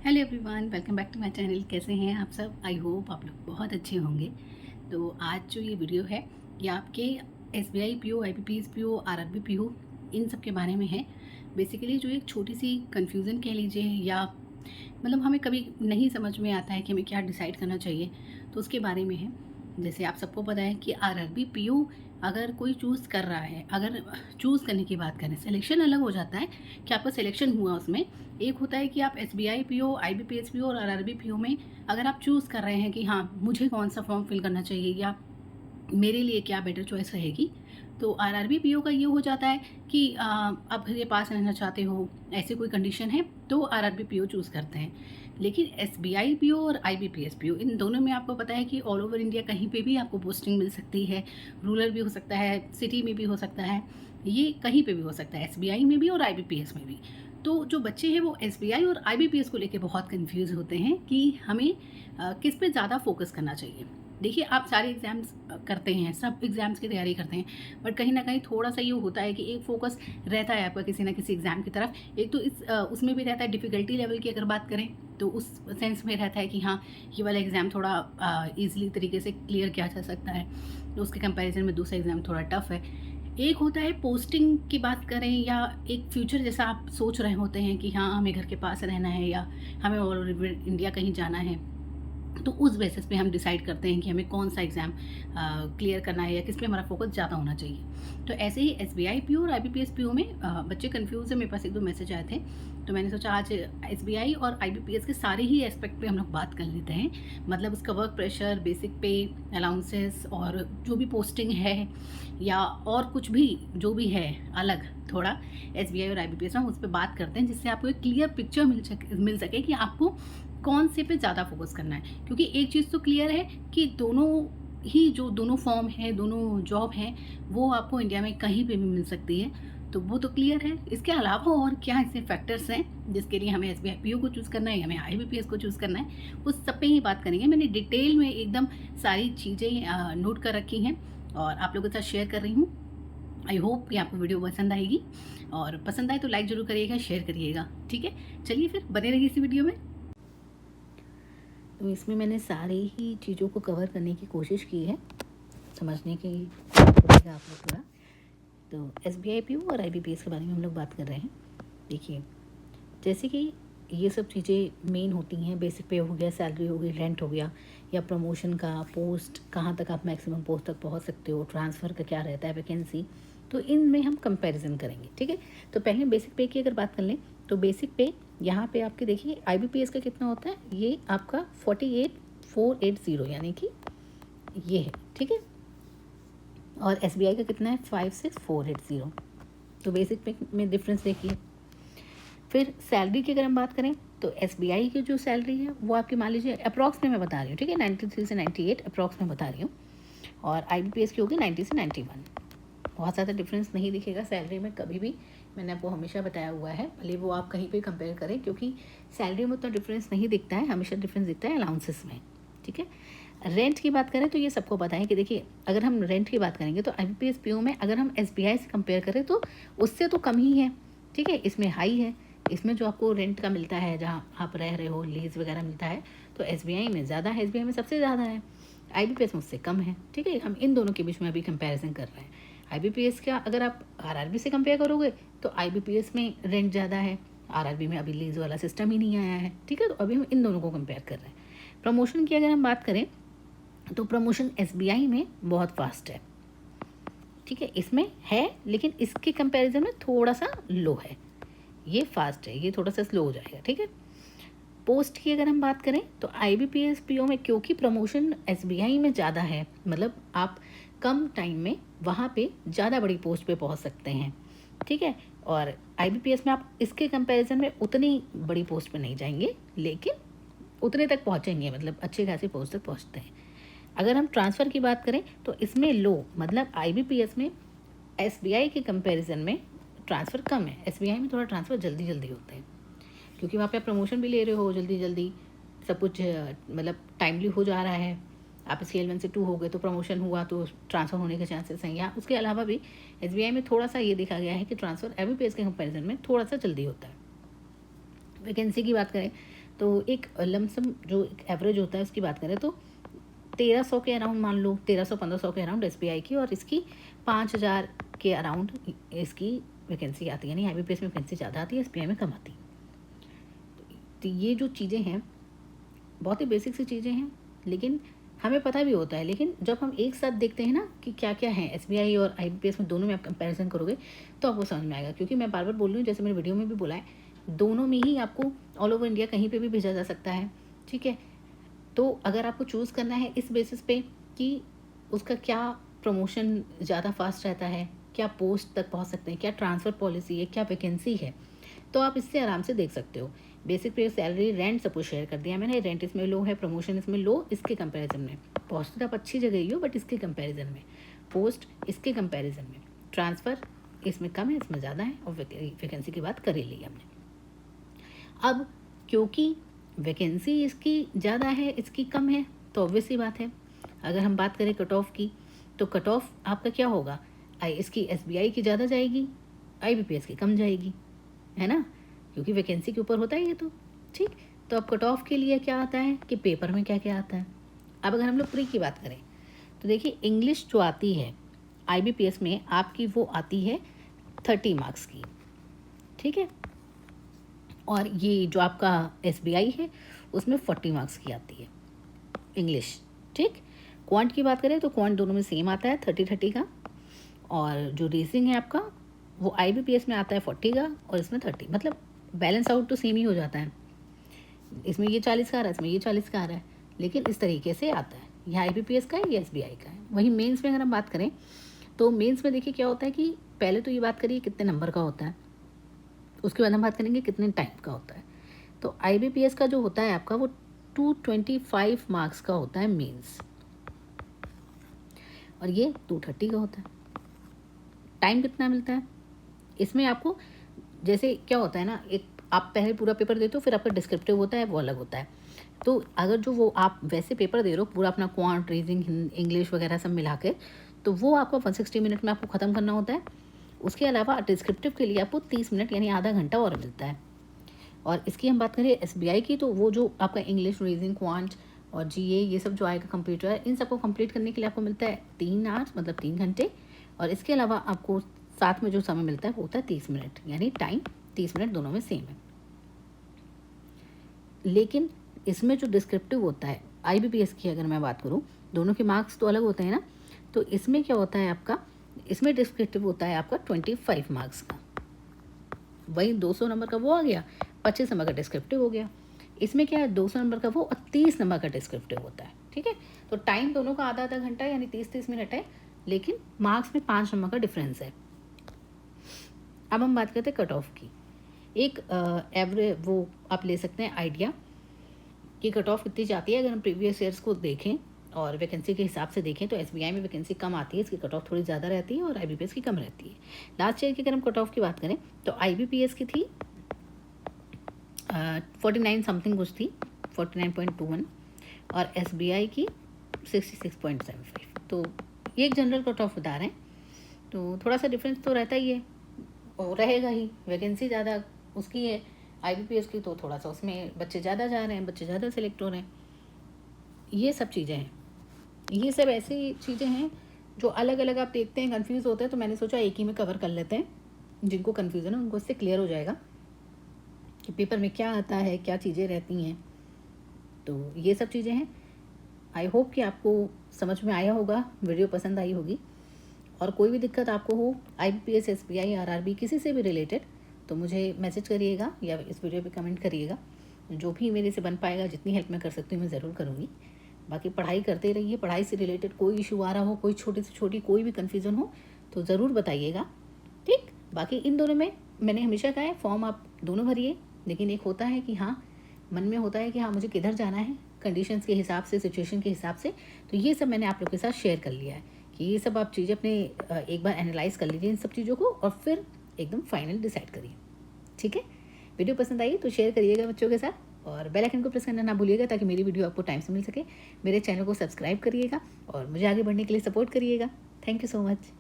Hello everyone, welcome back to my channel. कैसे हैं आप सब? आई होप आप लोग बहुत अच्छे होंगे। तो आज जो ये वीडियो है ये आपके SBI PO, IBPS PO, RRB PO इन सब के बारे में है। बेसिकली जो एक छोटी सी कन्फ्यूज़न कह लीजिए, या मतलब हमें कभी नहीं समझ में आता है कि हमें क्या डिसाइड करना चाहिए, तो उसके बारे में है। जैसे आप सबको पता है कि आरआरबी पीओ अगर कोई चूज़ कर रहा है, अगर चूज़ करने की बात करें, सिलेक्शन अलग हो जाता है कि आपका सिलेक्शन हुआ उसमें। एक होता है कि आप एसबीआई पीओ, आईबीपीएस पीओ और आरआरबी पीओ में अगर आप चूज़ कर रहे हैं कि हाँ, मुझे कौन सा फॉर्म फिल करना चाहिए या मेरे लिए क्या बेटर चॉइस रहेगी, तो आरआरबी पीओ का ये हो जाता है कि आप घर के पास रहना चाहते हो, ऐसी कोई कंडीशन है तो आरआरबी पीओ चूज़ करते हैं। लेकिन एसबीआई पीओ और आईबीपीएस पीओ इन दोनों में आपको पता है कि ऑल ओवर इंडिया कहीं पे भी आपको पोस्टिंग मिल सकती है। रूरल भी हो सकता है, सिटी में भी हो सकता है, ये कहीं पे भी हो सकता है, एसबीआई में भी और आईबीपीएस में भी। तो जो बच्चे हैं वो एसबीआई और आईबीपीएस को लेके बहुत कंफ्यूज होते हैं कि हमें किस पे ज़्यादा फोकस करना चाहिए। देखिए, आप सारे एग्ज़ाम्स करते हैं, सब एग्ज़ाम्स की तैयारी करते हैं, बट कहीं ना कहीं थोड़ा सा ये होता है कि एक फोकस रहता है आपका किसी ना किसी एग्ज़ाम की तरफ। एक तो उसमें भी रहता है डिफ़िकल्टी लेवल की, अगर बात करें तो उस सेंस में रहता है कि हाँ, ये वाला एग्ज़ाम थोड़ा ईजिली तरीके से क्लियर किया जा सकता है, तो उसके कंपैरिजन में दूसरा एग्ज़ाम थोड़ा टफ है। एक होता है पोस्टिंग की बात करें, या एक फ्यूचर जैसा आप सोच रहे होते हैं कि हाँ, हमें घर के पास रहना है या हमें ऑल ओवर इंडिया कहीं जाना है, तो उस बेसिस पे हम डिसाइड करते हैं कि हमें कौन सा एग्ज़ाम क्लियर करना है या किस पे हमारा फोकस ज़्यादा होना चाहिए। तो ऐसे ही एसबीआई पीओ और आईबीपीएस पीओ में बच्चे कंफ्यूज हैं। मेरे पास एक दो मैसेज आए थे, तो मैंने सोचा आज एसबीआई और आईबीपीएस के सारे ही एस्पेक्ट पे हम लोग बात कर लेते हैं। मतलब उसका वर्क प्रेशर, बेसिक पे, अलाउंसेस और जो भी पोस्टिंग है या और कुछ भी जो भी है अलग थोड़ा एसबीआई और आईबीपीएस में, हम उस पर बात करते हैं, जिससे आपको एक क्लियर पिक्चर मिल सके कि आपको कौन से पे ज़्यादा फोकस करना है। क्योंकि एक चीज़ तो क्लियर है कि दोनों ही जो दोनों फॉर्म है, दोनों जॉब हैं, वो आपको इंडिया में कहीं पे भी मिल सकती है, तो वो तो क्लियर है। इसके अलावा और क्या ऐसे फैक्टर्स हैं जिसके लिए हमें एसबीआई पीओ को चूज़ करना है या हमें आईबीपीएस को चूज़ करना है, उस सब पे ही बात करेंगे। मैंने डिटेल में एकदम सारी चीज़ें नोट कर रखी हैं और आप लोगों के साथ शेयर कर रही हूँ। आई होप कि आपको वीडियो पसंद आएगी, और पसंद आए तो लाइक ज़रूर करिएगा, शेयर करिएगा। ठीक है, चलिए फिर बने रहिए इसी वीडियो में। तो इसमें मैंने सारी ही चीज़ों को कवर करने की कोशिश की है, समझने की पड़ेगा आप लोग थोड़ा। तो एसबीआई पीओ और आईबीपीएस के बारे में हम लोग बात कर रहे हैं। देखिए, जैसे कि ये सब चीज़ें मेन होती हैं, बेसिक पे हो गया, सैलरी हो गई, रेंट हो गया, या प्रमोशन का, पोस्ट कहाँ तक आप मैक्सिमम पोस्ट तक पहुँच सकते हो, ट्रांसफ़र का क्या रहता है, वैकेंसी, तो इनमें हम कंपैरिजन करेंगे। ठीक है, तो पहले बेसिक पे की अगर बात कर लें, तो बेसिक पे यहाँ पे आपके देखिए आईबीपीएस का कितना होता है, ये आपका 48,480 यानी कि ये है। ठीक है, और एसबीआई का कितना है 56,480। तो बेसिक पे में डिफरेंस देखिए। फिर सैलरी की अगर हम बात करें, तो एसबीआई की जो सैलरी है वो आपकी मान लीजिए अप्रॉक्स में मैं बता रही हूँ, ठीक है, 93 से 98 अप्रॉक्स में बता रही हूँ, और आईबीपीएस की होगी 90 से 91। बहुत ज़्यादा डिफरेंस नहीं दिखेगा सैलरी में कभी भी, मैंने आपको हमेशा बताया हुआ है, भले वो आप कहीं पे कंपेयर करें, क्योंकि सैलरी में उतना डिफरेंस नहीं दिखता है, हमेशा डिफरेंस दिखता है अलाउंसेस में। ठीक है, रेंट की बात करें तो ये सबको पता है कि देखिए, अगर हम रेंट की बात करेंगे तो आईबीपीएस पीओ में अगर हम एसबीआई से कंपेयर करें तो उससे तो कम ही है। ठीक है, इसमें हाई है, इसमें जो आपको रेंट का मिलता है, जहाँ आप रह रहे हो, लीज वगैरह मिलता है, तो एसबीआई में ज़्यादा है, एसबीआई में सबसे ज़्यादा है, आईबीपीएस में उससे कम है। ठीक है, हम इन दोनों के बीच में अभी कंपैरिजन कर रहे हैं। आईबीपीएस का अगर आप आरआरबी से कंपेयर करोगे तो आईबीपीएस में रेंट ज़्यादा है, आरआरबी में अभी लीज वाला सिस्टम ही नहीं आया है। ठीक है, तो अभी हम इन दोनों को कंपेयर कर रहे हैं। प्रमोशन की अगर हम बात करें तो प्रमोशन एसबीआई में बहुत फास्ट है। ठीक है, इसमें है लेकिन इसके कंपैरिजन में थोड़ा सा लो है, ये फास्ट है, ये थोड़ा सा स्लो हो जाएगा। ठीक है, पोस्ट की अगर हम बात करें तो आईबीपीएस पीओ में क्योंकि प्रमोशन एसबीआई में ज़्यादा है, मतलब आप कम टाइम में वहाँ पे ज़्यादा बड़ी पोस्ट पे पहुँच सकते हैं। ठीक है, और आईबीपीएस में आप इसके कंपैरिजन में उतनी बड़ी पोस्ट पे नहीं जाएंगे, लेकिन उतने तक पहुँचेंगे, मतलब अच्छी खासी पोस्ट तक पहुँचते हैं। अगर हम ट्रांसफ़र की बात करें तो इसमें लो, मतलब आईबीपीएस में एसबीआई के कंपैरिजन में ट्रांसफ़र कम है, एसबीआई में थोड़ा ट्रांसफ़र जल्दी जल्दी होते हैं, क्योंकि वहाँ पे आप प्रमोशन भी ले रहे हो जल्दी जल्दी, सब कुछ मतलब टाइमली हो जा रहा है। आप स्केल 1 से 2 हो गए तो प्रमोशन हुआ तो ट्रांसफ़र होने के चांसेस हैं। या उसके अलावा भी एसबीआई में थोड़ा सा ये देखा गया है कि ट्रांसफ़र आईबीपीएस के कंपैरिजन में थोड़ा सा जल्दी होता है। वैकेंसी की बात करें तो एक लमसम जो एक एवरेज होता है उसकी बात करें तो 1300 के अराउंड मान लो, 1300-1500 के अराउंड एसबीआई की, और इसकी 5000 के अराउंड इसकी वैकेंसी आती है। यानी आईबीपीएस में वैकेंसी ज़्यादा आती है, एसबीआई में कम आती है। तो ये जो चीज़ें हैं बहुत ही बेसिक सी चीज़ें हैं, लेकिन हमें पता भी होता है। लेकिन जब हम एक साथ देखते हैं ना कि क्या क्या है एसबीआई और आईबीपीएस में, दोनों में आप कंपैरिजन करोगे तो आपको समझ में आएगा। क्योंकि मैं बार बार बोल रही हूँ, जैसे मेरे वीडियो में भी बोला है, दोनों में ही आपको ऑल ओवर इंडिया कहीं पे भी भेजा जा सकता है, ठीक है। तो अगर आपको चूज़ करना है इस बेसिस पे कि उसका क्या प्रमोशन ज़्यादा फास्ट रहता है, क्या पोस्ट तक पहुँच सकते हैं, क्या ट्रांसफ़र पॉलिसी है, क्या वैकेंसी है, तो आप इससे आराम से देख सकते हो। बेसिक पे सैलरी, रेंट सब कुछ शेयर कर दिया मैंने। रेंट इसमें लो है, प्रमोशन इसमें लो, इसके कंपैरिजन में पोस्ट तो आप अच्छी जगह ही हो, बट इसके कंपैरिजन में पोस्ट, इसके कंपैरिजन में ट्रांसफ़र इसमें कम है, इसमें ज़्यादा है, और वैकेंसी की बात कर ही ली हमने। अब क्योंकि वैकेंसी इसकी ज़्यादा है, इसकी कम है, तो ऑब्वियस सी बात है। अगर हम बात करें कट ऑफ की, तो कट ऑफ आपका क्या होगा, इसकी एसबीआई की ज़्यादा जाएगी, आईबीपीएस की कम जाएगी, है ना, क्योंकि वैकेंसी के ऊपर होता है ये तो, ठीक। तो अब कट ऑफ के लिए क्या आता है कि पेपर में क्या क्या आता है। अब अगर हम लोग प्री की बात करें तो देखिए, इंग्लिश जो आती है आईबीपीएस में आपकी, वो आती है 30 मार्क्स की, ठीक है। और ये जो आपका एसबीआई है उसमें 40 मार्क्स की आती है इंग्लिश, ठीक। क्वांट की बात करें तो क्वांट दोनों में सेम आता है 30 का, और जो रीजनिंग है आपका वो आईबीपीएस में आता है 40 का और इसमें 30, मतलब बैलेंस आउट तो सेम ही हो जाता है। इसमें ये 40 का आ रहा है, इसमें ये 40 का आ रहा है, लेकिन इस तरीके से आता है। यह आईबीपीएस का है, ये एसबीआई का है। वहीं मेंस में अगर हम बात करें तो मेंस में देखिए क्या होता है कि पहले तो ये बात करिए कितने नंबर का होता है, उसके बाद हम बात करेंगे कितने टाइम का होता है। तो आईबीपीएस का जो होता है आपका वो 225 मार्क्स का होता है मेंस, और ये 230 का होता है। टाइम कितना मिलता है इसमें आपको, जैसे क्या होता है ना, एक आप पहले पूरा पेपर देते हो, फिर आपका डिस्क्रिप्टिव होता है, वो अलग होता है। तो अगर जो वो आप वैसे पेपर दे रहे हो पूरा अपना क्वांट, रीजनिंग, इंग्लिश वगैरह सब मिला के, तो वो आपको 160 मिनट में आपको ख़त्म करना होता है। उसके अलावा डिस्क्रिप्टिव के लिए आपको 30 मिनट यानी आधा घंटा और मिलता है। और इसकी हम बात करें एसबीआई की, तो वो जो आपका इंग्लिश, रीजनिंग, क्वांट और जीए ये सब जो आएगा, कंप्यूटर, इन सबको कंप्लीट करने के लिए आपको मिलता है 3 आवर्स, मतलब 3 घंटे। और इसके अलावा आपको साथ में जो समय मिलता है वो होता है 30 मिनट, यानी टाइम 30 मिनट दोनों में सेम है। लेकिन इसमें जो डिस्क्रिप्टिव होता है आईबीपीएस की अगर मैं बात करूँ, दोनों के मार्क्स तो अलग होते हैं ना, तो इसमें क्या होता है आपका, इसमें डिस्क्रिप्टिव होता है आपका 25 मार्क्स का। वही 200 नंबर का वो आ गया, 25 नंबर का डिस्क्रिप्टिव हो गया। इसमें क्या है, 200 नंबर का वो और 30 नंबर का डिस्क्रिप्टिव होता है, ठीक है। तो टाइम दोनों का आधा आधा घंटा यानी 30-30 मिनट है, लेकिन मार्क्स में 5 नंबर का डिफरेंस है। अब हम बात करते हैं कट ऑफ की। एक एवरेज वो आप ले सकते हैं आइडिया कि कट ऑफ कितनी जाती है। अगर हम प्रीवियस ईयर्स को देखें और वैकेंसी के हिसाब से देखें तो एसबीआई में वैकेंसी कम आती है, इसकी कट ऑफ थोड़ी ज़्यादा रहती है, और आईबीपीएस की कम रहती है। लास्ट ईयर की अगर हम कट ऑफ की बात करें तो आईबीपीएस की थी 49 समथिंग कुछ थी, 49.21, और एसबीआई की 66.75। तो ये एक जनरल कट ऑफ बता रहे हैं, तो थोड़ा सा डिफरेंस तो रहता ही है और रहेगा ही। वैकेंसी ज़्यादा उसकी है आईबीपीएस की, तो थोड़ा सा उसमें बच्चे ज़्यादा जा रहे हैं, बच्चे ज़्यादा सेलेक्ट हो रहे हैं। ये सब चीज़ें हैं, ये सब ऐसी चीज़ें हैं जो अलग अलग आप देखते हैं, कंफ्यूज होते हैं, तो मैंने सोचा एक ही में कवर कर लेते हैं। जिनको कन्फ्यूज़न है उनको इससे क्लियर हो जाएगा कि पेपर में क्या आता है, क्या चीज़ें रहती हैं। तो ये सब चीज़ें हैं। आई होप कि आपको समझ में आया होगा, वीडियो पसंद आई होगी। और कोई भी दिक्कत आपको हो आईबीपीएस, एसबीआई, आरआरबी किसी से भी रिलेटेड, तो मुझे मैसेज करिएगा या इस वीडियो पे कमेंट करिएगा। जो भी मेरे से बन पाएगा, जितनी हेल्प मैं कर सकती हूँ मैं ज़रूर करूँगी। बाकी पढ़ाई करते रहिए, पढ़ाई से रिलेटेड कोई इशू आ रहा हो, कोई छोटी से छोटी कोई भी कन्फ्यूज़न हो तो ज़रूर बताइएगा, ठीक। बाकी इन दोनों में मैंने हमेशा कहा है फॉर्म आप दोनों भरिए, लेकिन एक होता है कि हाँ, मन में होता है कि हाँ मुझे किधर जाना है, कंडीशंस के हिसाब से, सिचुएशन के हिसाब से। तो ये सब मैंने आप लोग के साथ शेयर कर लिया है कि ये सब आप चीज़ें अपने एक बार एनालाइज कर लीजिए इन सब चीज़ों को, और फिर एकदम फाइनल डिसाइड करिए, ठीक है। वीडियो पसंद आई तो शेयर करिएगा बच्चों के साथ, और बेल आइकन को प्रेस करना ना भूलिएगा ताकि मेरी वीडियो आपको टाइम से मिल सके। मेरे चैनल को सब्सक्राइब करिएगा और मुझे आगे बढ़ने के लिए सपोर्ट करिएगा। Thank you so much.